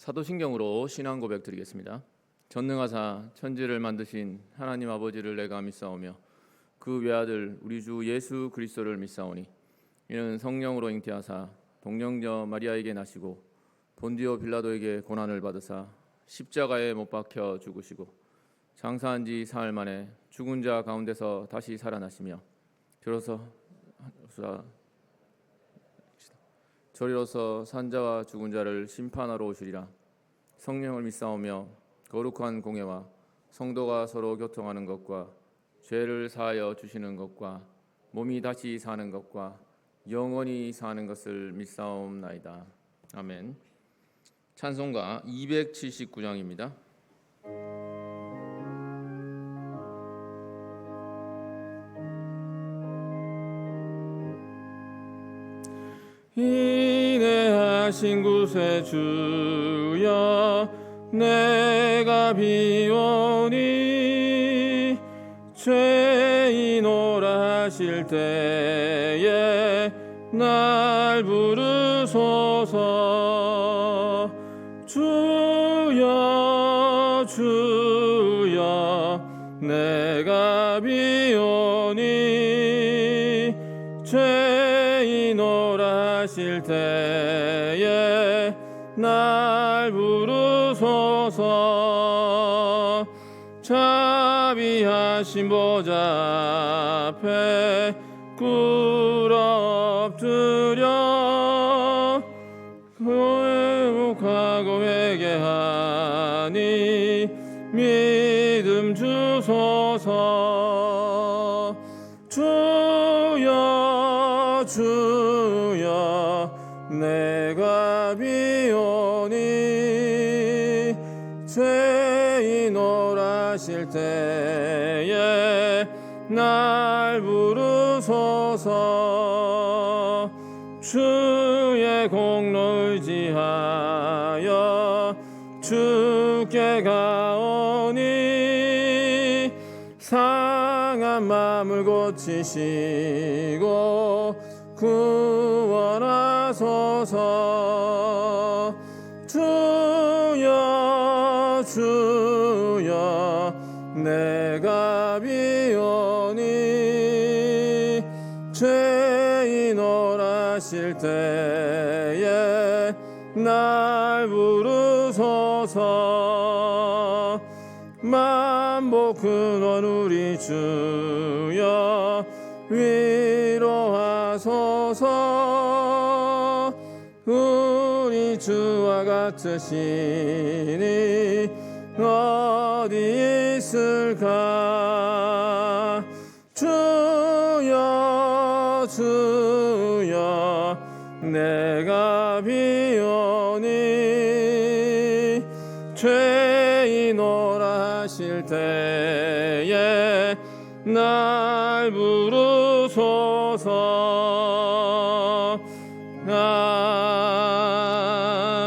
사도신경으로 신앙 고백 드리겠습니다. 전능하사 천지를 만드신 하나님 아버지를 내가 믿사오며 그 외아들 우리 주 예수 그리스도를 믿사오니 이는 성령으로 잉태하사 동정녀 마리아에게 나시고 본디오 빌라도에게 고난을 받으사 십자가에 못 박혀 죽으시고 장사한 지 사흘 만에 죽은 자 가운데서 다시 살아나시며 저리로서 산자와 죽은 자를 심판하러 오시리라. 성령을 믿사오며 거룩한 공예와 성도가 서로 교통하는 것과 죄를 사하여 주시는 것과 몸이 다시 사는 것과 영원히 사는 것을 믿사옵나이다. 아멘. 찬송가 279장입니다. 인내하신 구세주여 내가 비오니 죄인오라 하실 때에 날 부르소서. 주여 주여 내가 비오니 죄인오라 하실 때에 날 부르소서. 자비하신 보좌 앞에 꿇어 엎드려 거룩하고 회개하니 믿음 주소서. 주여 주여 내가 비오니 죄인오라 하실 때에 날 부르소서. 주의 공로 의지하여 주께 가오니 상한 마음을 고치시고 구원하소서. 주여 주여 내가 비오니 죄인오라 하실 때에 날 부르소서. 만복 근원 우리 주여 위로하소서. 우리 주와 같으시니 어디 있을까. 주여 주여 내가 비오니 죄인오라 하실 때에 날 부르소서.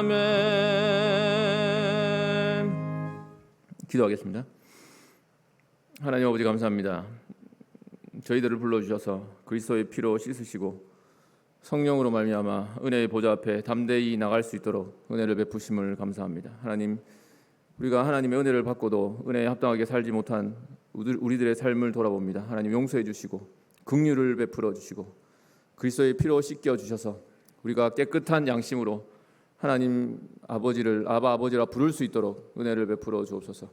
아멘. 기도하겠습니다. 하나님 아버지 감사합니다. 저희들을 불러주셔서 그리스도의 피로 씻으시고 성령으로 말미암아 은혜의 보좌 앞에 담대히 나갈 수 있도록 은혜를 베푸심을 감사합니다. 하나님, 우리가 하나님의 은혜를 받고도 은혜에 합당하게 살지 못한 우리들의 삶을 돌아봅니다. 하나님 용서해 주시고 긍휼을 베풀어 주시고 그리스도의 피로 씻겨 주셔서 우리가 깨끗한 양심으로 하나님 아버지를 아버지라 부를 수 있도록 은혜를 베풀어 주옵소서.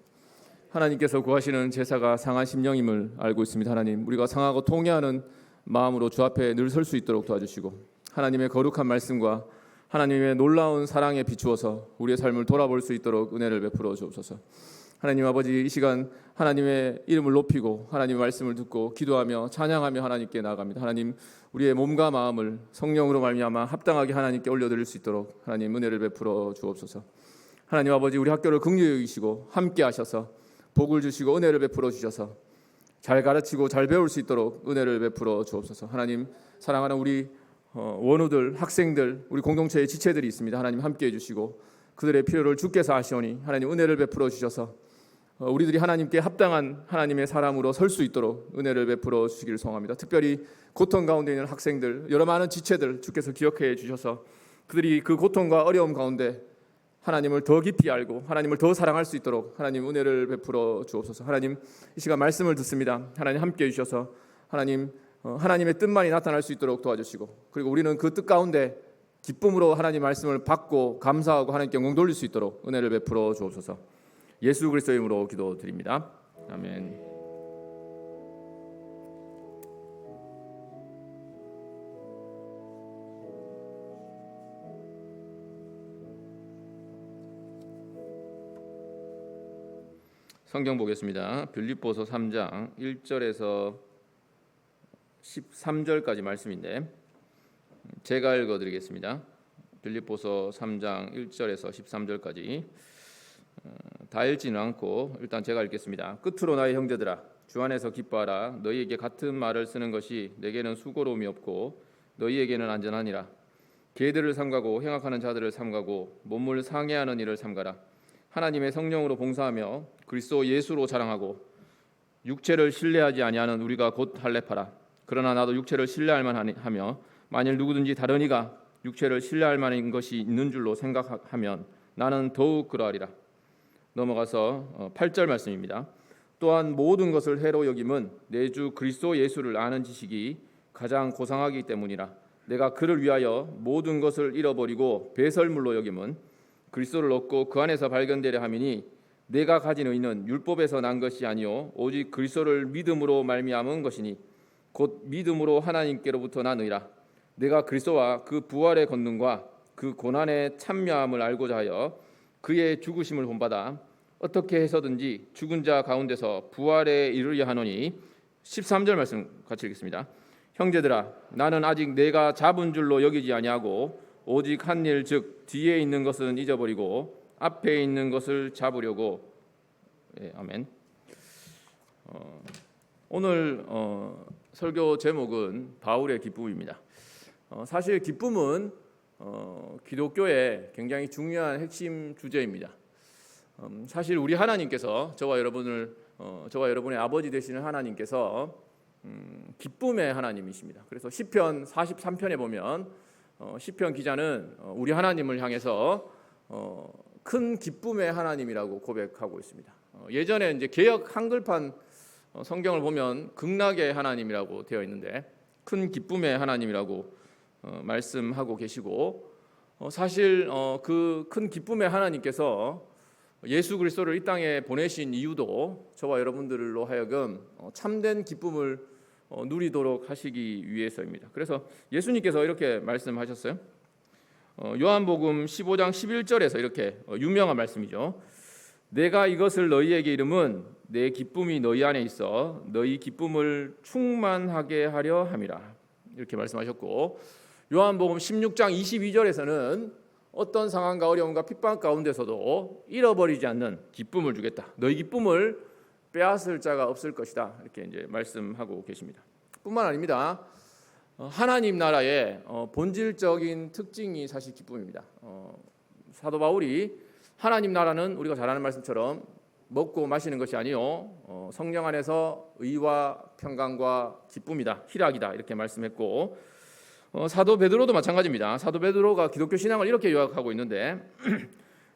하나님께서 구하시는 제사가 상한 심령임을 알고 있습니다. 하나님, 우리가 상하고 통회하는 마음으로 주 앞에 늘 설 수 있도록 도와주시고 하나님의 거룩한 말씀과 하나님의 놀라운 사랑에 비추어서 우리의 삶을 돌아볼 수 있도록 은혜를 베풀어 주옵소서. 하나님 아버지, 이 시간 하나님의 이름을 높이고 하나님의 말씀을 듣고 기도하며 찬양하며 하나님께 나아갑니다. 하나님, 우리의 몸과 마음을 성령으로 말미암아 합당하게 하나님께 올려드릴 수 있도록 하나님 은혜를 베풀어 주옵소서. 하나님 아버지, 우리 학교를 긍휼히 여기시고 함께 하셔서 복을 주시고 은혜를 베풀어 주셔서 잘 가르치고 잘 배울 수 있도록 은혜를 베풀어 주옵소서. 하나님, 사랑하는 우리 원우들, 학생들, 우리 공동체의 지체들이 있습니다. 하나님 함께 해주시고 그들의 필요를 주께서 아시오니 하나님 은혜를 베풀어 주셔서 우리들이 하나님께 합당한 하나님의 사람으로 설 수 있도록 은혜를 베풀어 주시기를 소원합니다. 특별히 고통 가운데 있는 학생들, 여러 많은 지체들 주께서 기억해 주셔서 그들이 그 고통과 어려움 가운데 하나님을 더 깊이 알고 하나님을 더 사랑할 수 있도록 하나님 은혜를 베풀어 주옵소서. 하나님 이 시간 말씀을 듣습니다. 하나님 함께해 주셔서 하나님 하나님의 뜻만이 나타날 수 있도록 도와주시고, 그리고 우리는 그 뜻 가운데 기쁨으로 하나님 말씀을 받고 감사하고 하나님께 영광 돌릴 수 있도록 은혜를 베풀어 주옵소서. 예수 그리스도의 이름으로 기도드립니다. 아멘. 성경 보겠습니다. 빌립보서 3장 1절에서 13절까지 말씀인데 제가 읽어드리겠습니다. 빌립보서 3장 1절에서 13절까지 다 읽지는 않고 일단 제가 읽겠습니다. 끝으로 나의 형제들아, 주 안에서 기뻐하라. 너희에게 같은 말을 쓰는 것이 내게는 수고로움이 없고 너희에게는 안전하니라. 개들을 삼가고 행악하는 자들을 삼가고 몸을 상해하는 일을 삼가라. 하나님의 성령으로 봉사하며 그리스도 예수로 자랑하고 육체를 신뢰하지 아니하는 우리가 곧 할례파라. 그러나 나도 육체를 신뢰할 만하며 만일 누구든지 다른 이가 육체를 신뢰할 만한 것이 있는 줄로 생각하면 나는 더욱 그러하리라. 넘어가서 8절 말씀입니다. 또한 모든 것을 해로 여김은 내 주 그리스도 예수를 아는 지식이 가장 고상하기 때문이라. 내가 그를 위하여 모든 것을 잃어버리고 배설물로 여김은 그리스도를 얻고 그 안에서 발견되려 함이니 내가 가진 의는 율법에서 난 것이 아니요 오직 그리스도를 믿음으로 말미암은 것이니 곧 믿음으로 하나님께로부터 난 의라. 내가 그리스도와 그 부활의 권능과 그 고난의 참여함을 알고자 하여 그의 죽으심을 본받아 어떻게 해서든지 죽은 자 가운데서 부활에 이르려 하노니. 13절 말씀 같이 읽겠습니다. 형제들아, 나는 아직 내가 잡은 줄로 여기지 아니하고 오직 한 일, 즉 뒤에 있는 것은 잊어버리고 앞에 있는 것을 잡으려고. 아멘. 오늘 설교 제목은 바울의 기쁨입니다. 사실 기쁨은 기독교의 굉장히 중요한 핵심 주제입니다. 사실 우리 하나님께서 저와 여러분의 아버지 되시는 하나님께서 기쁨의 하나님이십니다. 그래서 시편 43편에 보면 시편 기자는 우리 하나님을 향해서 큰 기쁨의 하나님이라고 고백하고 있습니다. 예전에 이제 개역 한글판 성경을 보면 극락의 하나님이라고 되어 있는데 큰 기쁨의 하나님이라고 말씀하고 계시고, 사실 그 큰 기쁨의 하나님께서 예수 그리스도를 이 땅에 보내신 이유도 저와 여러분들로 하여금 참된 기쁨을 누리도록 하시기 위해서입니다. 그래서 예수님께서 이렇게 말씀하셨어요. 요한복음 15장 11절에서 이렇게 유명한 말씀이죠. 내가 이것을 너희에게 이름은 내 기쁨이 너희 안에 있어 너희 기쁨을 충만하게 하려 함이라. 이렇게 말씀하셨고, 요한복음 16장 22절에서는 어떤 상황과 어려움과 핍박 가운데서도 잃어버리지 않는 기쁨을 주겠다. 너희 기쁨을 빼앗을 자가 없을 것이다. 이렇게 이제 말씀하고 계십니다. 뿐만 아닙니다. 하나님 나라의 본질적인 특징이 사실 기쁨입니다. 사도 바울이 하나님 나라는 우리가 잘 아는 말씀처럼 먹고 마시는 것이 아니요 성령 안에서 의와 평강과 기쁨이다, 희락이다 이렇게 말씀했고, 사도 베드로도 마찬가지입니다. 사도 베드로가 기독교 신앙을 이렇게 요약하고 있는데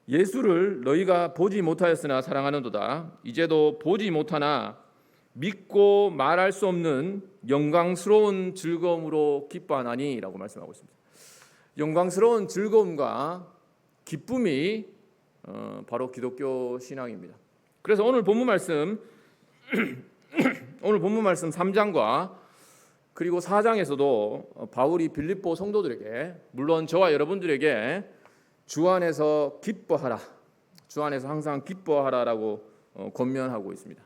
예수를 너희가 보지 못하였으나 사랑하는도다. 이제도 보지 못하나 믿고 말할 수 없는 영광스러운 즐거움으로 기뻐하나니라고 말씀하고 있습니다. 영광스러운 즐거움과 기쁨이 바로 기독교 신앙입니다. 그래서 오늘 본문 말씀 3장과 그리고 4장에서도 바울이 빌립보 성도들에게, 물론 저와 여러분들에게 주 안에서 기뻐하라, 주 안에서 항상 기뻐하라라고 권면하고 있습니다.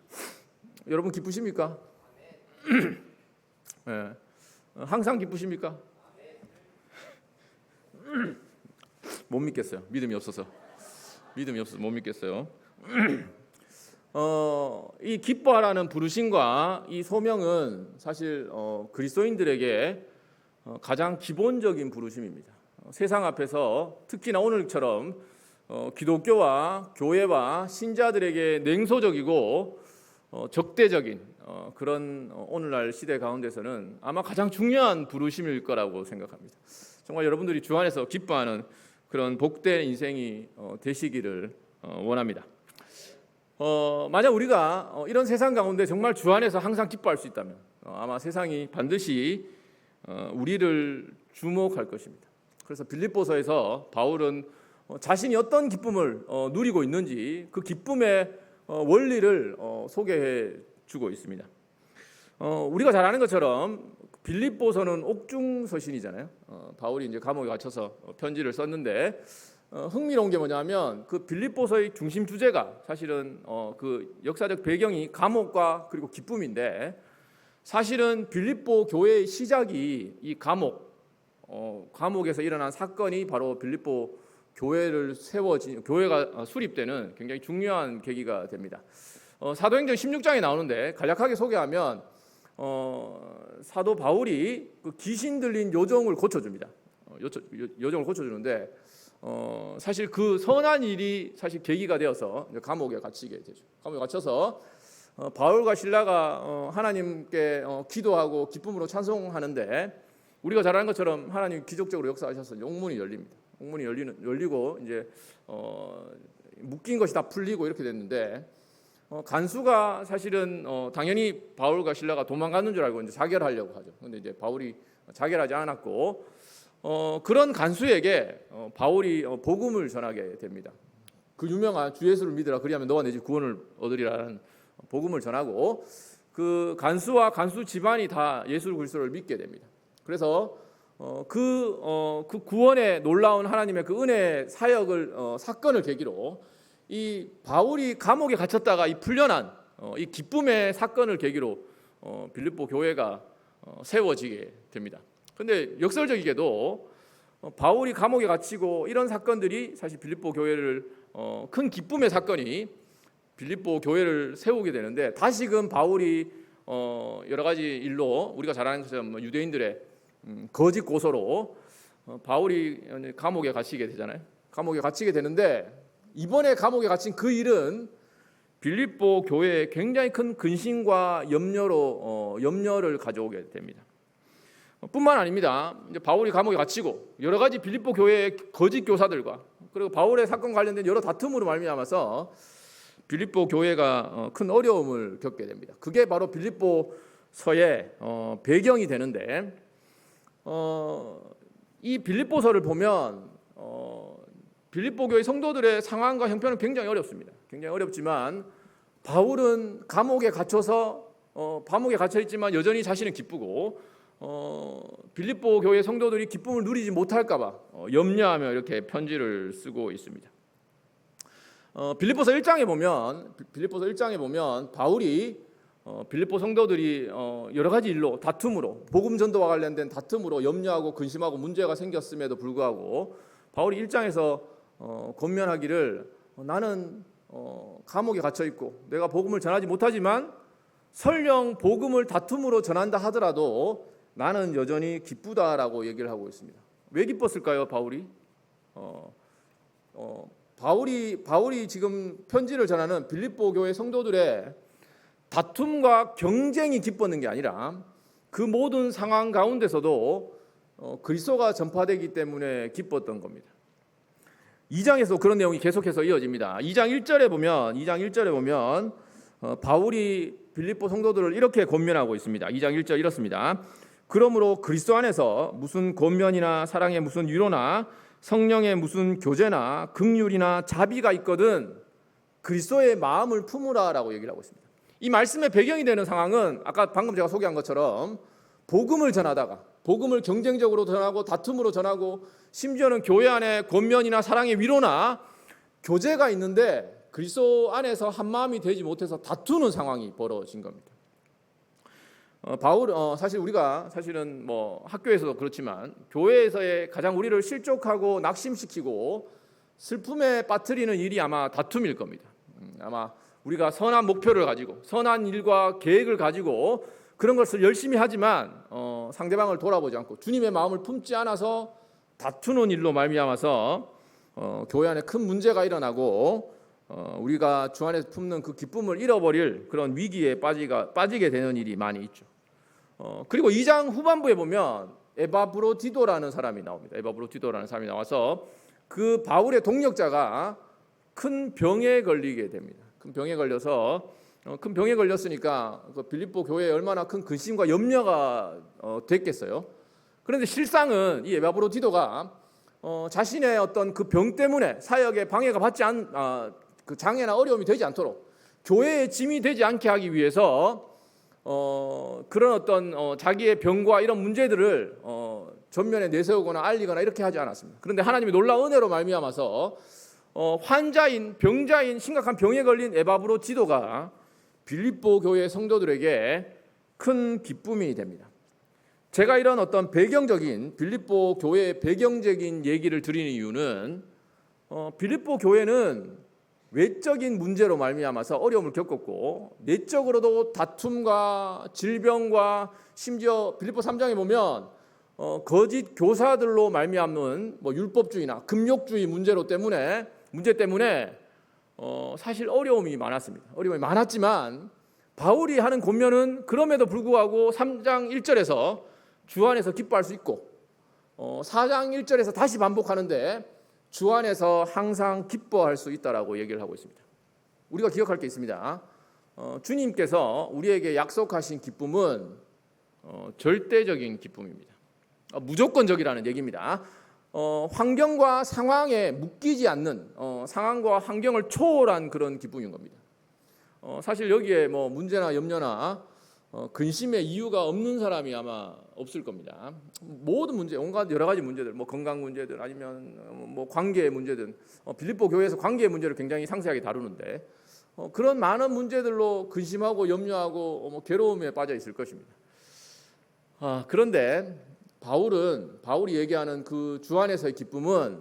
여러분 기쁘십니까? 네. 항상 기쁘십니까? 못 믿겠어요. 믿음이 없어서 못 믿겠어요. 이 기뻐하라는 부르심과 이 소명은 사실 그리스도인들에게 가장 기본적인 부르심입니다. 세상 앞에서 특히나 오늘처럼 기독교와 교회와 신자들에게 냉소적이고 적대적인 그런 오늘날 시대 가운데서는 아마 가장 중요한 부르심일 거라고 생각합니다. 정말 여러분들이 주 안에서 기뻐하는 그런 복된 인생이 되시기를 원합니다. 만약 우리가 이런 세상 가운데 정말 주 안에서 항상 기뻐할 수 있다면 아마 세상이 반드시 우리를 주목할 것입니다. 그래서 빌립보서에서 바울은 자신이 어떤 기쁨을 누리고 있는지 그 기쁨의 원리를 소개해 주고 있습니다. 우리가 잘 아는 것처럼 빌립보서는 옥중 서신이잖아요. 바울이 이제 감옥에 갇혀서 편지를 썼는데 흥미로운 게 뭐냐면 그 빌립보서의 중심 주제가 사실은 그 역사적 배경이 감옥과 그리고 기쁨인데 사실은 빌립보 교회의 시작이 이 감옥에서 일어난 사건이 바로 빌립보 교회가 수립되는 굉장히 중요한 계기가 됩니다. 사도행전 16장에 나오는데 간략하게 소개하면 사도 바울이 그 귀신 들린 요정을 고쳐줍니다. 요정을 고쳐주는데 사실 그 선한 일이 사실 계기가 되어서 감옥에 갇히게 되죠. 감옥에 갇혀서 바울과 실라가 하나님께 기도하고 기쁨으로 찬송하는데 우리가 잘 아는 것처럼 하나님 기적적으로 역사하셔서 용문이 열립니다. 용문이 열리고 이제 묶인 것이 다 풀리고 이렇게 됐는데 간수가 사실은 당연히 바울과 실라가 도망가는 줄 알고 이제 자결하려고 하죠. 근데 이제 바울이 자결하지 않았고 그런 간수에게 바울이 복음을 전하게 됩니다. 그 유명한 주 예수를 믿으라 그리하면 너와 내 집 구원을 얻으리라는 복음을 전하고 그 간수와 간수 집안이 다 예수 그리스도를 믿게 됩니다. 그래서 그 구원의 놀라운 하나님의 그 은혜 사역을 사건을 계기로 이 바울이 감옥에 갇혔다가 이 풀려난 이 기쁨의 사건을 계기로 빌립보 교회가 세워지게 됩니다. 그런데 역설적이게도 바울이 감옥에 갇히고 이런 사건들이 사실 빌립보 교회를 큰 기쁨의 사건이 빌립보 교회를 세우게 되는데 다시금 바울이 여러 가지 일로 우리가 잘 아는 것처럼 유대인들의 거짓 고소로 바울이 감옥에 갇히게 되잖아요. 감옥에 갇히게 되는데 이번에 감옥에 갇힌 그 일은 빌립보 교회에 굉장히 큰 근심과 염려를 가져오게 됩니다. 뿐만 아닙니다. 이제 바울이 감옥에 갇히고 여러 가지 빌립보 교회의 거짓 교사들과 그리고 바울의 사건 관련된 여러 다툼으로 말미암아서 빌립보 교회가 큰 어려움을 겪게 됩니다. 그게 바로 빌립보서의 배경이 되는데 이 빌립보서를 보면 빌립보 교회 성도들의 상황과 형편은 굉장히 어렵습니다. 굉장히 어렵지만 바울은 감옥에 갇혀 있지만 여전히 자신은 기쁘고 빌립보 교회 성도들이 기쁨을 누리지 못할까봐 염려하며 이렇게 편지를 쓰고 있습니다. 빌립보서 1장에 보면 바울이 빌립보 성도들이 여러 가지 일로 다툼으로 복음 전도와 관련된 다툼으로 염려하고 근심하고 문제가 생겼음에도 불구하고 바울이 1장에서 권면하기를 나는 감옥에 갇혀 있고 내가 복음을 전하지 못하지만 설령 복음을 다툼으로 전한다 하더라도 나는 여전히 기쁘다라고 얘기를 하고 있습니다. 왜 기뻤을까요, 바울이? 바울이 지금 편지를 전하는 빌립보 교회 성도들의 다툼과 경쟁이 기뻤는 게 아니라 그 모든 상황 가운데서도 그리스도가 전파되기 때문에 기뻤던 겁니다. 2장에서 그런 내용이 계속해서 이어집니다. 2장 1절에 보면 바울이 빌립보 성도들을 이렇게 권면하고 있습니다. 2장 1절 이렇습니다. 그러므로 그리스도 안에서 무슨 권면이나 사랑의 무슨 위로나 성령의 무슨 교제나 긍휼이나 자비가 있거든 그리스도의 마음을 품으라라고 얘기를 하고 있습니다. 이 말씀의 배경이 되는 상황은 아까 방금 제가 소개한 것처럼 복음을 전하다가 복음을 경쟁적으로 전하고 다툼으로 전하고 심지어는 교회 안에 권면이나 사랑의 위로나 교제가 있는데 그리스도 안에서 한 마음이 되지 못해서 다투는 상황이 벌어진 겁니다. 사실은 뭐 학교에서도 그렇지만 교회에서의 가장 우리를 실족하고 낙심시키고 슬픔에 빠뜨리는 일이 아마 다툼일 겁니다. 아마 우리가 선한 목표를 가지고 선한 일과 계획을 가지고 그런 것을 열심히 하지만 상대방을 돌아보지 않고 주님의 마음을 품지 않아서 다투는 일로 말미암아서 교회 안에 큰 문제가 일어나고 우리가 주 안에서 품는 그 기쁨을 잃어버릴 그런 위기에 빠지게 되는 일이 많이 있죠. 그리고 2장 후반부에 보면 에바브로디도라는 사람이 나옵니다. 에바브로디도라는 사람이 나와서 그 바울의 동역자가 큰 병에 걸리게 됩니다. 큰 병에 걸려서 큰 병에 걸렸으니까 그 빌립보 교회에 얼마나 큰 근심과 염려가 됐겠어요. 그런데 실상은 이 에바브로디도가 자신의 어떤 그 병 때문에 사역에 방해가 받지 그 장애나 어려움이 되지 않도록 교회의 짐이 되지 않게 하기 위해서 그런 어떤 자기의 병과 이런 문제들을 전면에 내세우거나 알리거나 이렇게 하지 않았습니다. 그런데 하나님이 놀라운 은혜로 말미암아서 환자인 병자인 심각한 병에 걸린 에바브로디도가 빌립보 교회 성도들에게 큰 기쁨이 됩니다. 제가 이런 어떤 배경적인 빌립보 교회의 배경적인 얘기를 드리는 이유는 빌립보 교회는 외적인 문제로 말미암아서 어려움을 겪었고 내적으로도 다툼과 질병과 심지어 빌립보 3장에 보면 거짓 교사들로 말미암는 율법주의나 금욕주의 문제 때문에 사실 어려움이 많았습니다. 어려움이 많았지만 바울이 하는 권면은 그럼에도 불구하고 3장 1절에서 주 안에서 기뻐할 수 있고 4장 1절에서 다시 반복하는데 주 안에서 항상 기뻐할 수 있다라고 얘기를 하고 있습니다. 우리가 기억할 게 있습니다. 주님께서 우리에게 약속하신 기쁨은 절대적인 기쁨입니다. 무조건적이라는 얘기입니다. 환경과 상황에 묶이지 않는 상황과 환경을 초월한 그런 기쁨인 겁니다. 사실 여기에 문제나 염려나 근심의 이유가 없는 사람이 아마 없을 겁니다. 모든 문제, 온갖 여러 가지 문제들, 건강 문제들 아니면 관계의 문제든 빌립보 교회에서 관계의 문제를 굉장히 상세하게 다루는데 그런 많은 문제들로 근심하고 염려하고 괴로움에 빠져 있을 것입니다. 그런데 바울이 얘기하는 그 주 안에서의 기쁨은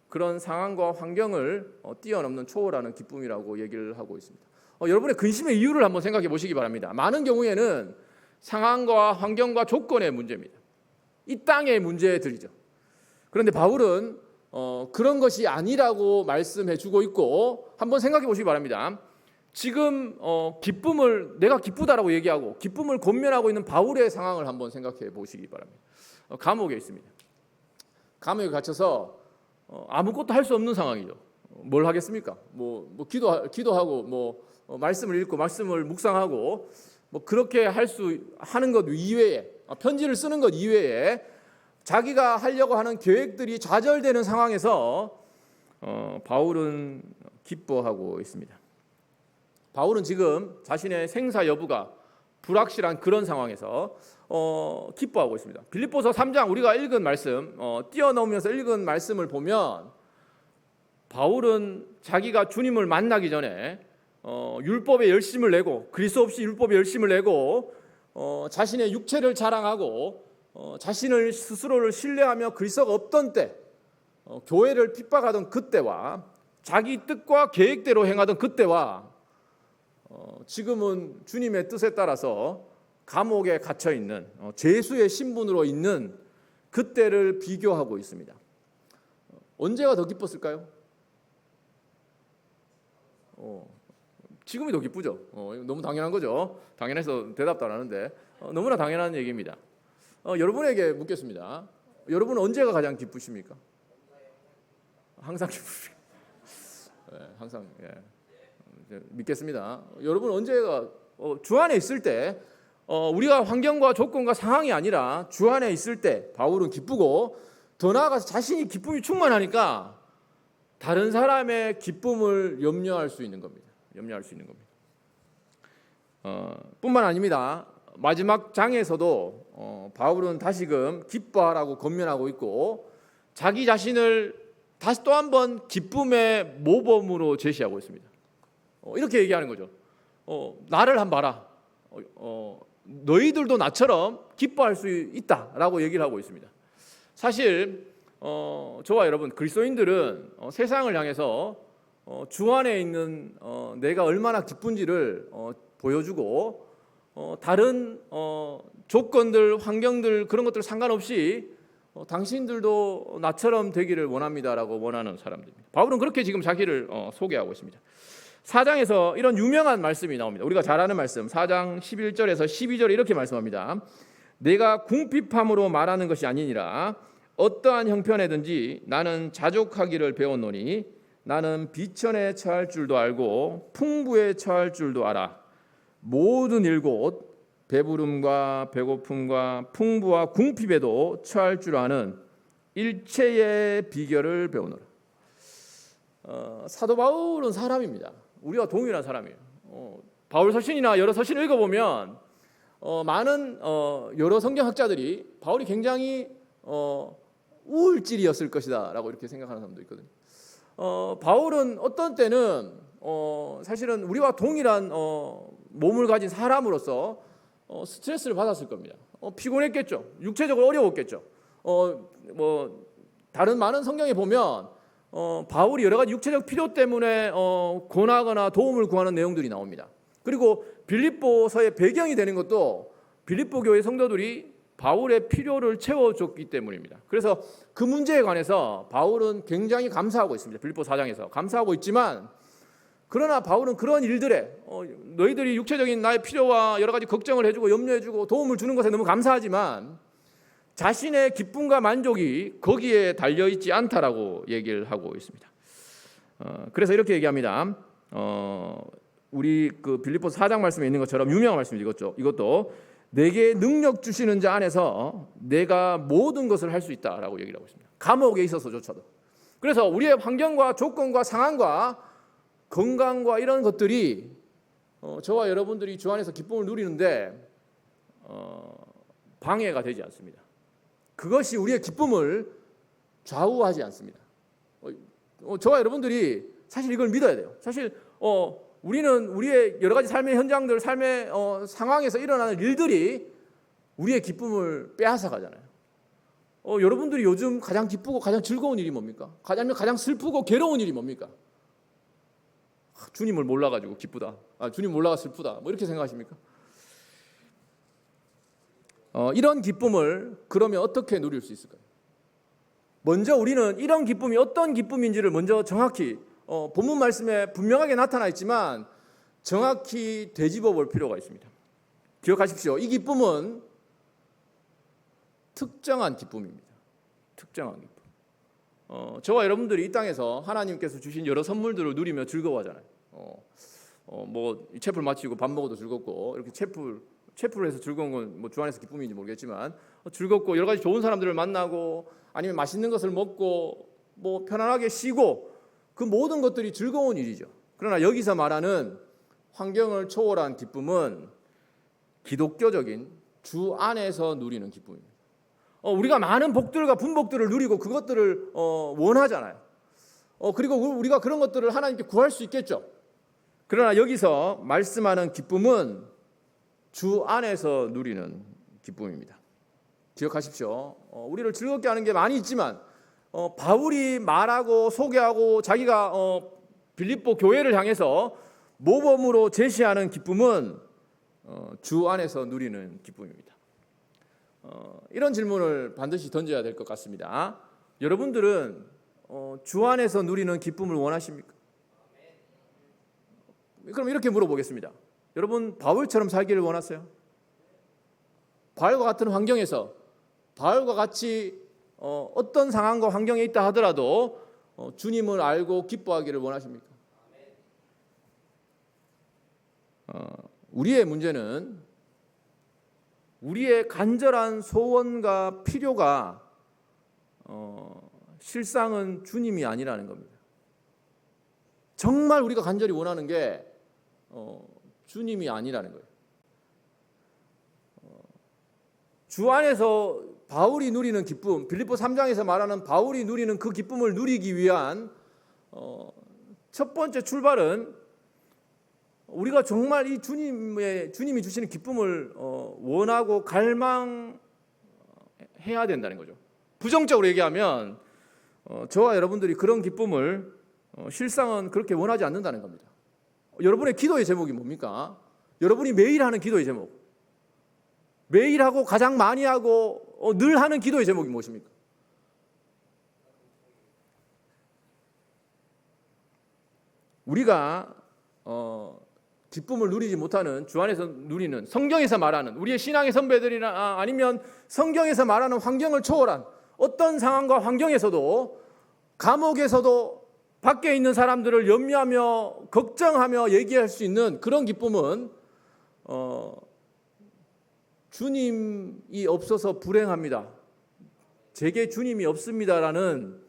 그런 상황과 환경을 뛰어넘는 초월하는 기쁨이라고 얘기를 하고 있습니다. 여러분의 근심의 이유를 한번 생각해 보시기 바랍니다. 많은 경우에는 상황과 환경과 조건의 문제입니다. 이 땅의 문제들이죠. 그런데 바울은 그런 것이 아니라고 말씀해 주고 있고 한번 생각해 보시기 바랍니다. 지금 기쁨을 내가 기쁘다라고 얘기하고 기쁨을 권면하고 있는 바울의 상황을 한번 생각해 보시기 바랍니다. 감옥에 있습니다. 감옥에 gat혀서 아무것도 할 수 없는 상황이죠. 뭘 하겠습니까? 기도하고 말씀을 읽고 말씀을 묵상하고 그렇게 하는 것 이외에 편지를 쓰는 것 이외에 자기가 하려고 하는 계획들이 좌절되는 상황에서 바울은 기뻐하고 있습니다. 바울은 지금 자신의 생사 여부가 불확실한 그런 상황에서 기뻐하고 있습니다. 빌립보서 3장 우리가 읽은 말씀 뛰어넘으면서 읽은 말씀을 보면 바울은 자기가 주님을 만나기 전에 율법에 열심을 내고 그리스도 없이 율법에 열심을 내고 자신의 육체를 자랑하고 자신을 스스로를 신뢰하며 그리스도가 없던 때 교회를 핍박하던 그때와 자기 뜻과 계획대로 행하던 그때와 지금은 주님의 뜻에 따라서 감옥에 갇혀 있는 죄수의 신분으로 있는 그때를 비교하고 있습니다. 언제가 더 기뻤을까요? 지금이 더 기쁘죠. 너무 당연한 거죠. 당연해서 대답도 안 하는데 너무나 당연한 얘기입니다. 여러분에게 묻겠습니다. 여러분은 언제가 가장 기쁘십니까? 항상 기쁘십니까? 네, 항상 믿겠습니다. 여러분 언제가 주 안에 있을 때 우리가 환경과 조건과 상황이 아니라 주 안에 있을 때 바울은 기쁘고 더 나아가서 자신이 기쁨이 충만하니까 다른 사람의 기쁨을 염려할 수 있는 겁니다. 뿐만 아닙니다. 마지막 장에서도 바울은 다시금 기뻐하라고 권면하고 있고 자기 자신을 다시 또 한 번 기쁨의 모범으로 제시하고 있습니다. 이렇게 얘기하는 거죠. 나를 한번 봐라. 너희들도 나처럼 기뻐할 수 있다라고 얘기를 하고 있습니다. 사실 저와 여러분 그리스도인들은 세상을 향해서 주 안에 있는 내가 얼마나 기쁜지를 보여주고 다른 조건들, 환경들 그런 것들 상관없이 당신들도 나처럼 되기를 원합니다라고 원하는 사람들입니다. 바울은 그렇게 지금 자기를 소개하고 있습니다. 4장에서 이런 유명한 말씀이 나옵니다. 우리가 잘 아는 말씀 4장 11절에서 12절에 이렇게 말씀합니다. 내가 궁핍함으로 말하는 것이 아니니라 어떠한 형편에든지 나는 자족하기를 배웠노니 나는 비천에 처할 줄도 알고 풍부에 처할 줄도 알아. 모든 일곧 배부름과 배고픔과 풍부와 궁핍에도 처할 줄 아는 일체의 비결을 배우노라. 사도 바울은 사람입니다. 우리와 동일한 사람이에요. 바울 서신이나 여러 서신을 읽어보면 많은 여러 성경학자들이 바울이 굉장히 우울질이었을 것이다 라고 이렇게 생각하는 사람도 있거든요. 바울은 어떤 때는 사실은 우리와 동일한 몸을 가진 사람으로서 스트레스를 받았을 겁니다. 피곤했겠죠. 육체적으로 어려웠겠죠. 뭐 다른 많은 성경에 보면 바울이 여러 가지 육체적 필요 때문에 권하거나 도움을 구하는 내용들이 나옵니다. 그리고 빌립보서의 배경이 되는 것도 빌립보 교회 성도들이 바울의 필요를 채워줬기 때문입니다. 그래서 그 문제에 관해서 바울은 굉장히 감사하고 있습니다. 빌립보 4장에서 감사하고 있지만, 그러나 바울은 그런 일들에 너희들이 육체적인 나의 필요와 여러 가지 걱정을 해주고 염려해주고 도움을 주는 것에 너무 감사하지만 자신의 기쁨과 만족이 거기에 달려있지 않다라고 얘기를 하고 있습니다. 그래서 이렇게 얘기합니다. 우리 그 빌립보 4장 말씀에 있는 것처럼 유명한 말씀이죠. 이것도 내게 능력 주시는 자 안에서 내가 모든 것을 할 수 있다라고 얘기를 하고 있습니다. 감옥에 있어서조차도. 그래서 우리의 환경과 조건과 상황과 건강과 이런 것들이 저와 여러분들이 주 안에서 기쁨을 누리는데 방해가 되지 않습니다. 그것이 우리의 기쁨을 좌우하지 않습니다. 저와 여러분들이 사실 이걸 믿어야 돼요. 사실 우리는 우리의 여러 가지 삶의 현장들, 삶의 상황에서 일어나는 일들이 우리의 기쁨을 빼앗아 가잖아요. 여러분들이 요즘 가장 기쁘고 가장 즐거운 일이 뭡니까? 가장 슬프고 괴로운 일이 뭡니까? 주님을 몰라가지고 기쁘다. 주님 몰라가 슬프다. 뭐 이렇게 생각하십니까? 이런 기쁨을 그러면 어떻게 누릴 수 있을까요? 먼저 우리는 이런 기쁨이 어떤 기쁨인지를 먼저 정확히 본문 말씀에 분명하게 나타나 있지만 정확히 되짚어 볼 필요가 있습니다. 기억하십시오. 이 기쁨은 특정한 기쁨입니다. 특정한 기쁨. 저와 여러분들이 이 땅에서 하나님께서 주신 여러 선물들을 누리며 즐거워하잖아요. 뭐 채플 마치고 밥 먹어도 즐겁고, 이렇게 채플을 해서 즐거운 건 뭐 주 안에서 기쁨인지 모르겠지만 즐겁고 여러 가지 좋은 사람들을 만나고 아니면 맛있는 것을 먹고 뭐 편안하게 쉬고, 그 모든 것들이 즐거운 일이죠. 그러나 여기서 말하는 환경을 초월한 기쁨은 기독교적인 주 안에서 누리는 기쁨입니다. 우리가 많은 복들과 분복들을 누리고 그것들을 원하잖아요. 그리고 우리가 그런 것들을 하나님께 구할 수 있겠죠. 그러나 여기서 말씀하는 기쁨은 주 안에서 누리는 기쁨입니다. 기억하십시오. 우리를 즐겁게 하는 게 많이 있지만 바울이 말하고 소개하고 자기가 빌립보 교회를 향해서 모범으로 제시하는 기쁨은 주 안에서 누리는 기쁨입니다. 이런 질문을 반드시 던져야 될 것 같습니다. 여러분들은 주 안에서 누리는 기쁨을 원하십니까? 그럼 이렇게 물어보겠습니다. 여러분 바울처럼 살기를 원하세요? 바울과 같은 환경에서 바울과 같이 어떤 상황과 환경에 있다 하더라도 주님을 알고 기뻐하기를 원하십니까? 우리의 문제는 우리의 간절한 소원과 필요가 실상은 주님이 아니라는 겁니다. 정말 우리가 간절히 원하는 게 주님이 아니라는 거예요. 주 안에서 바울이 누리는 기쁨, 빌립보 3장에서 말하는 바울이 누리는 그 기쁨을 누리기 위한 첫 번째 출발은 우리가 정말 이 주님이 주시는 기쁨을 원하고 갈망해야 된다는 거죠. 부정적으로 얘기하면 저와 여러분들이 그런 기쁨을 실상은 그렇게 원하지 않는다는 겁니다. 여러분의 기도의 제목이 뭡니까? 여러분이 매일 하는 기도의 제목, 매일 하고 가장 많이 하고 늘 하는 기도의 제목이 무엇입니까? 우리가 기쁨을 누리지 못하는, 주 안에서 누리는, 성경에서 말하는 우리의 신앙의 선배들이나 아니면 성경에서 말하는 환경을 초월한 어떤 상황과 환경에서도 감옥에서도 밖에 있는 사람들을 염려하며 걱정하며 얘기할 수 있는 그런 기쁨은 주님이 없어서 불행합니다. 제게 주님이 없습니다라는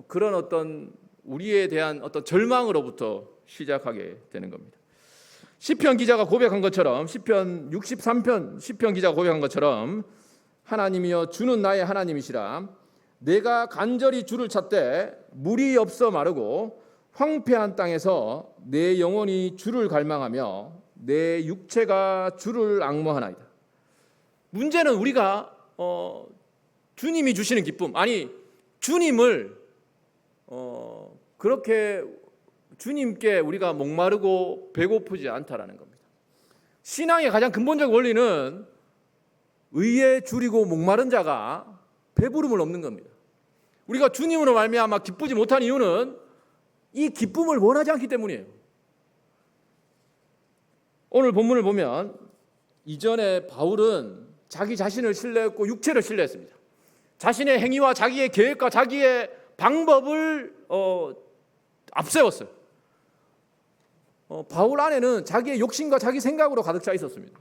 그런 어떤 우리에 대한 어떤 절망으로부터 시작하게 되는 겁니다. 시편 기자가 고백한 것처럼 시편 63편 시편 기자가 고백한 것처럼 하나님이여 주는 나의 하나님이시라. 내가 간절히 주를 찾되 물이 없어 마르고 황폐한 땅에서 내 영혼이 주를 갈망하며 내 육체가 주를 앙모하나이다. 문제는 우리가 주님이 주시는 기쁨, 아니 주님을 그렇게 주님께 우리가 목마르고 배고프지 않다라는 겁니다. 신앙의 가장 근본적 원리는 의에 줄이고 목마른 자가 배부름을 얻는 겁니다. 우리가 주님으로 말미암아 기쁘지 못한 이유는 이 기쁨을 원하지 않기 때문이에요. 오늘 본문을 보면 이전에 바울은 자기 자신을 신뢰했고 육체를 신뢰했습니다. 자신의 행위와 자기의 계획과 자기의 방법을 앞세웠어요. 바울 안에는 자기의 욕심과 자기 생각으로 가득 차 있었습니다.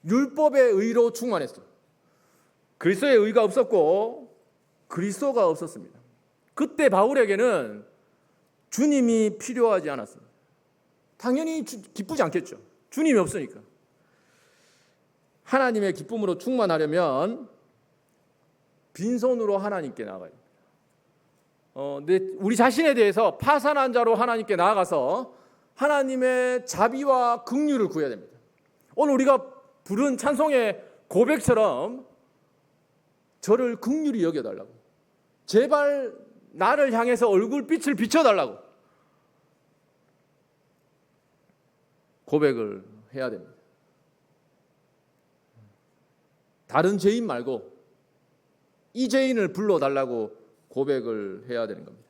율법의 의로 충만했어요. 그리스도의 의가 없었고 그리스도가 없었습니다. 그때 바울에게는 주님이 필요하지 않았습니다. 당연히 기쁘지 않겠죠. 주님이 없으니까. 하나님의 기쁨으로 충만하려면 빈손으로 하나님께 나아가야 됩니다. 우리 자신에 대해서 파산한 자로 하나님께 나아가서 하나님의 자비와 긍휼을 구해야 됩니다. 오늘 우리가 부른 찬송의 고백처럼 저를 긍휼히 여겨달라고, 제발 나를 향해서 얼굴빛을 비춰달라고 고백을 해야 됩니다. 다른 죄인 말고 이 죄인을 불러달라고 고백을 해야 되는 겁니다.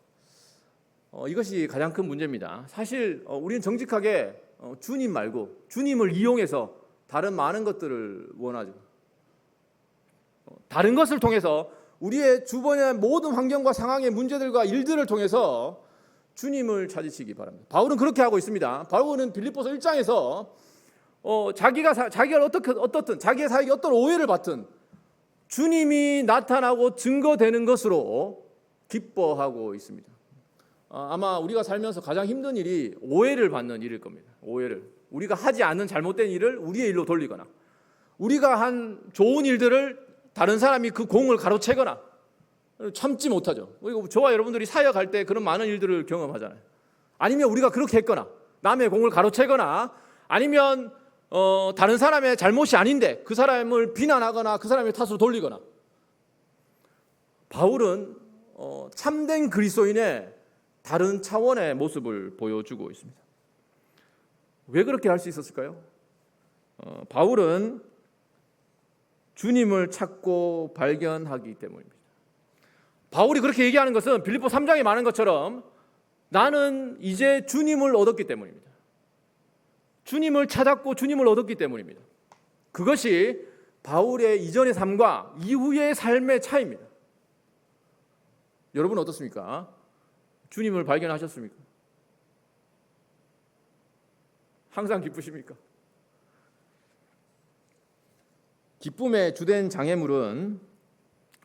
이것이 가장 큰 문제입니다. 사실 우리는 정직하게 주님 말고 주님을 이용해서 다른 많은 것들을 원하죠. 다른 것을 통해서 우리의 주변의 모든 환경과 상황의 문제들과 일들을 통해서 주님을 찾으시기 바랍니다. 바울은 그렇게 하고 있습니다. 바울은 빌립보서 1장에서 자기가 어떻든 자기의 사역이 어떤 오해를 받든 주님이 나타나고 증거되는 것으로 기뻐하고 있습니다. 아마 우리가 살면서 가장 힘든 일이 오해를 받는 일일 겁니다. 오해를. 우리가 하지 않은 잘못된 일을 우리의 일로 돌리거나 우리가 한 좋은 일들을 다른 사람이 그 공을 가로채거나 참지 못하죠. 저와 여러분들이 사역할 때 그런 많은 일들을 경험하잖아요. 아니면 우리가 그렇게 했거나 남의 공을 가로채거나 아니면 다른 사람의 잘못이 아닌데 그 사람을 비난하거나 그 사람의 탓으로 돌리거나. 바울은 참된 그리스도인의 다른 차원의 모습을 보여주고 있습니다. 왜 그렇게 할 수 있었을까요? 바울은 주님을 찾고 발견하기 때문입니다. 바울이 그렇게 얘기하는 것은 빌립보 3장에 말한 것처럼 나는 이제 주님을 얻었기 때문입니다. 주님을 찾았고 주님을 얻었기 때문입니다. 그것이 바울의 이전의 삶과 이후의 삶의 차이입니다. 여러분 어떻습니까? 주님을 발견하셨습니까? 항상 기쁘십니까? 기쁨의 주된 장애물은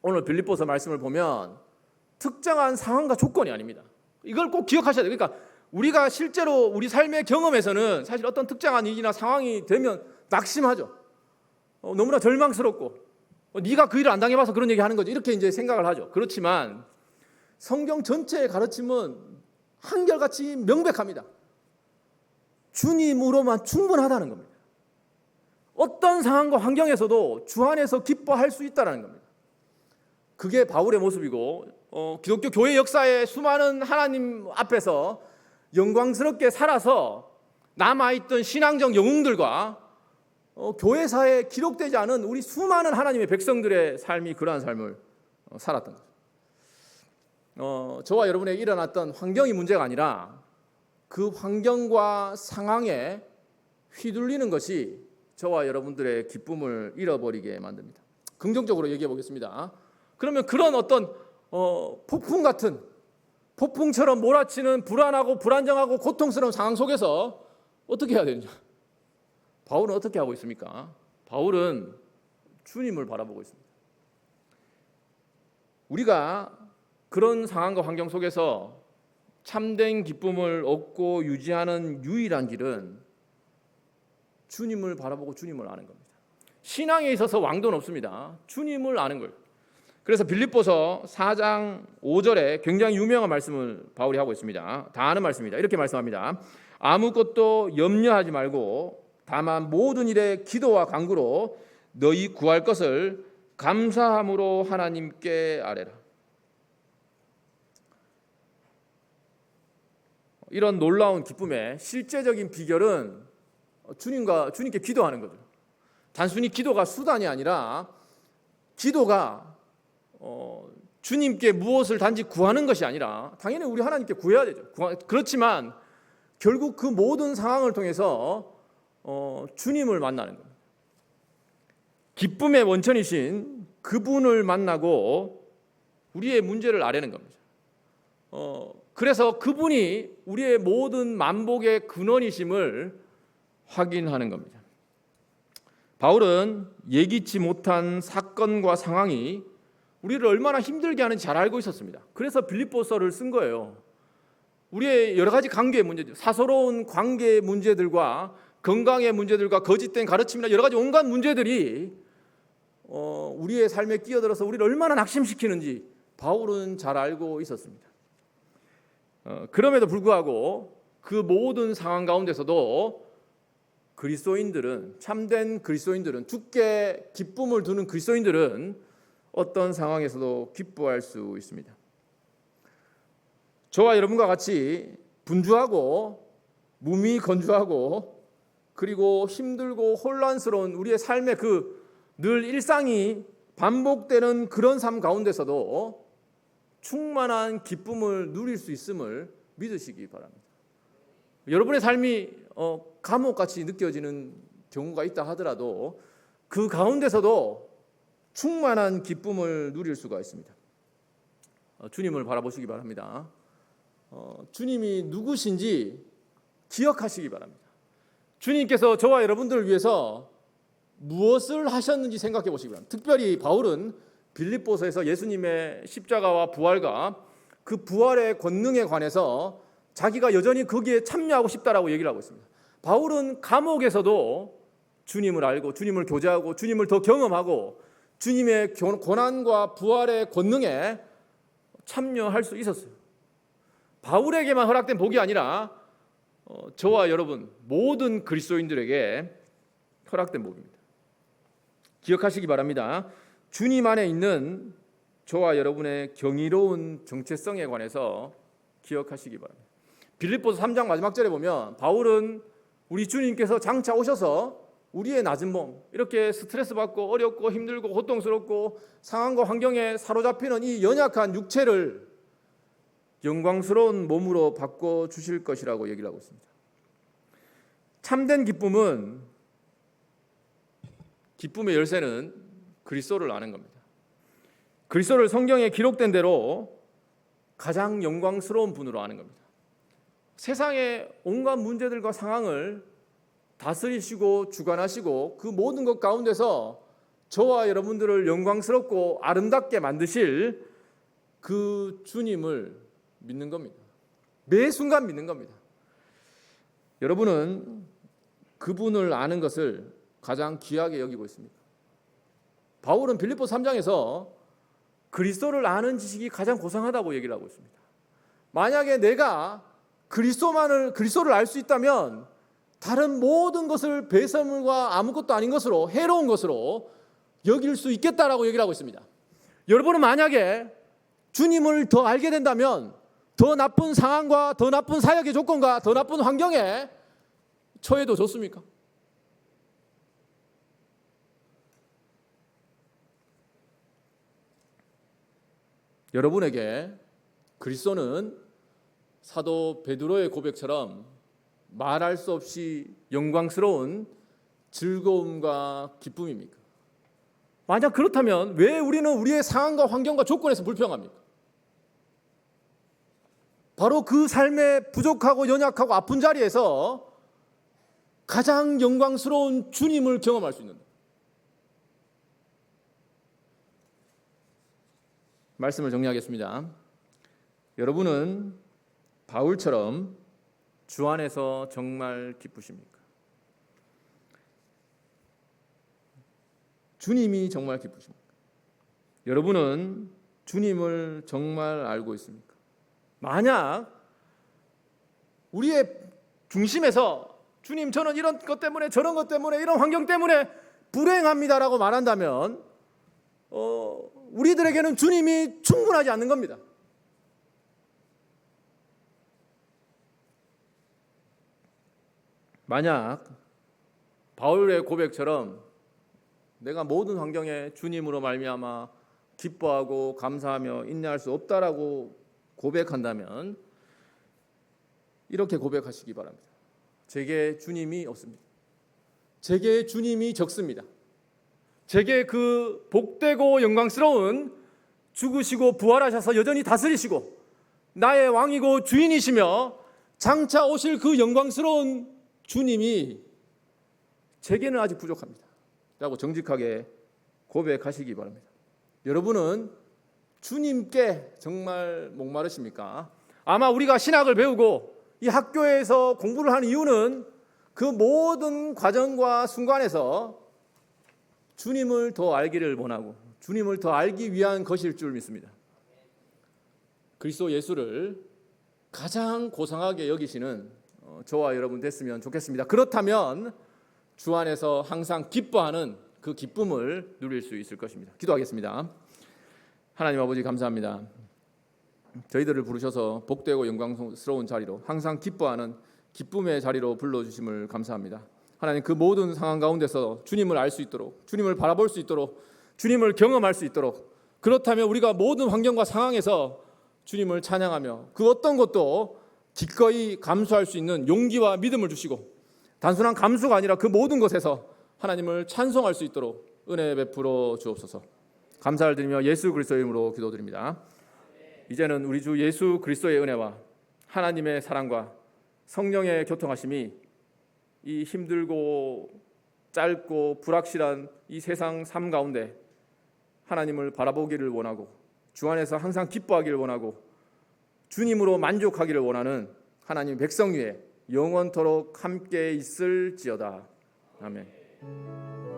오늘 빌립보서 말씀을 보면 특정한 상황과 조건이 아닙니다. 이걸 꼭 기억하셔야 돼요. 그러니까 우리가 실제로 우리 삶의 경험에서는 사실 어떤 특정한 일이나 상황이 되면 낙심하죠. 너무나 절망스럽고 네가 그 일을 안 당해봐서 그런 얘기 하는 거지 이렇게 이제 생각을 하죠. 그렇지만 성경 전체의 가르침은 한결같이 명백합니다. 주님으로만 충분하다는 겁니다. 어떤 상황과 환경에서도 주 안에서 기뻐할 수 있다는 겁니다. 그게 바울의 모습이고 기독교 교회 역사의 수많은 하나님 앞에서 영광스럽게 살아서 남아있던 신앙적 영웅들과 교회사에 기록되지 않은 우리 수많은 하나님의 백성들의 삶이 그러한 삶을 살았던 거죠. 저와 여러분에게 일어났던 환경이 문제가 아니라 그 환경과 상황에 휘둘리는 것이 저와 여러분들의 기쁨을 잃어버리게 만듭니다. 긍정적으로 얘기해 보겠습니다. 그러면 그런 어떤 폭풍 같은, 폭풍처럼 몰아치는 불안하고 불안정하고 고통스러운 상황 속에서 어떻게 해야 되느냐? 바울은 어떻게 하고 있습니까? 바울은 주님을 바라보고 있습니다. 우리가 그런 상황과 환경 속에서 참된 기쁨을 얻고 유지하는 유일한 길은 주님을 바라보고 주님을 아는 겁니다. 신앙에 있어서 왕도는 없습니다. 주님을 아는 거예요. 그래서 빌립보서 4장 5절에 굉장히 유명한 말씀을 바울이 하고 있습니다. 다 아는 말씀입니다. 이렇게 말씀합니다. 아무것도 염려하지 말고 다만 모든 일에 기도와 간구로 너희 구할 것을 감사함으로 하나님께 아뢰라. 이런 놀라운 기쁨의 실제적인 비결은 주님께 기도하는 거죠. 단순히 기도가 수단이 아니라 기도가 주님께 무엇을 단지 구하는 것이 아니라 당연히 우리 하나님께 구해야 되죠. 그렇지만 결국 그 모든 상황을 통해서 주님을 만나는 겁니다. 기쁨의 원천이신 그분을 만나고 우리의 문제를 아뢰는 겁니다. 그래서 그분이 우리의 모든 만복의 근원이심을 확인하는 겁니다. 바울은 예기치 못한 사건과 상황이 우리를 얼마나 힘들게 하는지 잘 알고 있었습니다. 그래서 빌립보서를 쓴 거예요. 우리의 여러 가지 관계의 문제들, 사소로운 관계의 문제들과 건강의 문제들과 거짓된 가르침이나 여러 가지 온갖 문제들이 우리의 삶에 끼어들어서 우리를 얼마나 낙심시키는지 바울은 잘 알고 있었습니다. 그럼에도 불구하고 그 모든 상황 가운데서도 그리스도인들은, 참된 그리스도인들은, 주께 기쁨을 두는 그리스도인들은 어떤 상황에서도 기뻐할 수 있습니다. 저와 여러분과 같이 분주하고 무미건조하고 그리고 힘들고 혼란스러운 우리의 삶의 그 늘 일상이 반복되는 그런 삶 가운데서도 충만한 기쁨을 누릴 수 있음을 믿으시기 바랍니다. 여러분의 삶이 감옥같이 느껴지는 경우가 있다 하더라도 그 가운데서도 충만한 기쁨을 누릴 수가 있습니다. 주님을 바라보시기 바랍니다. 주님이 누구신지 기억하시기 바랍니다. 주님께서 저와 여러분들을 위해서 무엇을 하셨는지 생각해 보시기 바랍니다. 특별히 바울은 빌립보서에서 예수님의 십자가와 부활과 그 부활의 권능에 관해서 자기가 여전히 거기에 참여하고 싶다라고 얘기를 하고 있습니다. 바울은 감옥에서도 주님을 알고 주님을 교제하고 주님을 더 경험하고 주님의 고난과 부활의 권능에 참여할 수 있었어요. 바울에게만 허락된 복이 아니라 저와 여러분 모든 그리스도인들에게 허락된 복입니다. 기억하시기 바랍니다. 주님 안에 있는 저와 여러분의 경이로운 정체성에 관해서 기억하시기 바랍니다. 빌립보서 3장 마지막 절에 보면 바울은 우리 주님께서 장차 오셔서 우리의 낮은 몸, 이렇게 스트레스 받고 어렵고 힘들고 고통스럽고 상황과 환경에 사로잡히는 이 연약한 육체를 영광스러운 몸으로 바꿔주실 것이라고 얘기를 하고 있습니다. 참된 기쁨의 열쇠는 그리스도를 아는 겁니다. 그리스도를 성경에 기록된 대로 가장 영광스러운 분으로 아는 겁니다. 세상의 온갖 문제들과 상황을 다스리시고 주관하시고 그 모든 것 가운데서 저와 여러분들을 영광스럽고 아름답게 만드실 그 주님을 믿는 겁니다. 매 순간 믿는 겁니다. 여러분은 그분을 아는 것을 가장 귀하게 여기고 있습니다. 바울은 빌립보서 3장에서 그리스도를 아는 지식이 가장 고상하다고 얘기를 하고 있습니다. 만약에 내가 그리스도를 알 수 있다면 다른 모든 것을 배설물과 아무것도 아닌 것으로, 해로운 것으로 여길 수 있겠다라고 얘기를 하고 있습니다. 여러분은 만약에 주님을 더 알게 된다면 더 나쁜 상황과 더 나쁜 사역의 조건과 더 나쁜 환경에 처해도 좋습니까? 여러분에게 그리스도는 사도 베드로의 고백처럼 말할 수 없이 영광스러운 즐거움과 기쁨입니까? 만약 그렇다면 왜 우리는 우리의 상황과 환경과 조건에서 불평합니까? 바로 그 삶의 부족하고 연약하고 아픈 자리에서 가장 영광스러운 주님을 경험할 수 있는다. 말씀을 정리하겠습니다. 여러분은 바울처럼 주 안에서 정말 기쁘십니까? 주님이 정말 기쁘십니까? 여러분은 주님을 정말 알고 있습니까? 만약 우리의 중심에서 주님 저는 이런 것 때문에 저런 것 때문에 이런 환경 때문에 불행합니다라고 말한다면 우리들에게는 주님이 충분하지 않는 겁니다. 만약 바울의 고백처럼 내가 모든 환경에 주님으로 말미암아 기뻐하고 감사하며 인내할 수 없다라고 고백한다면 이렇게 고백하시기 바랍니다. 제게 주님이 없습니다. 제게 주님이 적습니다. 제게 그 복되고 영광스러운 죽으시고 부활하셔서 여전히 다스리시고 나의 왕이고 주인이시며 장차 오실 그 영광스러운 주님이 제게는 아직 부족합니다 라고 정직하게 고백하시기 바랍니다. 여러분은 주님께 정말 목마르십니까? 아마 우리가 신학을 배우고 이 학교에서 공부를 하는 이유는 그 모든 과정과 순간에서 주님을 더 알기를 원하고 주님을 더 알기 위한 것일 줄 믿습니다. 그리스도 예수를 가장 고상하게 여기시는 저와 여러분 됐으면 좋겠습니다. 그렇다면 주 안에서 항상 기뻐하는 그 기쁨을 누릴 수 있을 것입니다. 기도하겠습니다. 하나님 아버지 감사합니다. 저희들을 부르셔서 복되고 영광스러운 자리로 항상 기뻐하는 기쁨의 자리로 불러주심을 감사합니다. 하나님 그 모든 상황 가운데서 주님을 알 수 있도록 주님을 바라볼 수 있도록 주님을 경험할 수 있도록 그렇다면 우리가 모든 환경과 상황에서 주님을 찬양하며 그 어떤 것도 기꺼이 감수할 수 있는 용기와 믿음을 주시고 단순한 감수가 아니라 그 모든 것에서 하나님을 찬송할 수 있도록 은혜 베풀어 주옵소서. 감사를 드리며 예수 그리스도의 이름으로 기도드립니다. 이제는 우리 주 예수 그리스도의 은혜와 하나님의 사랑과 성령의 교통하심이 이 힘들고 짧고 불확실한 이 세상 삶 가운데 하나님을 바라보기를 원하고 주 안에서 항상 기뻐하기를 원하고 주님으로 만족하기를 원하는 하나님 백성 위에 영원토록 함께 있을지어다. 아멘.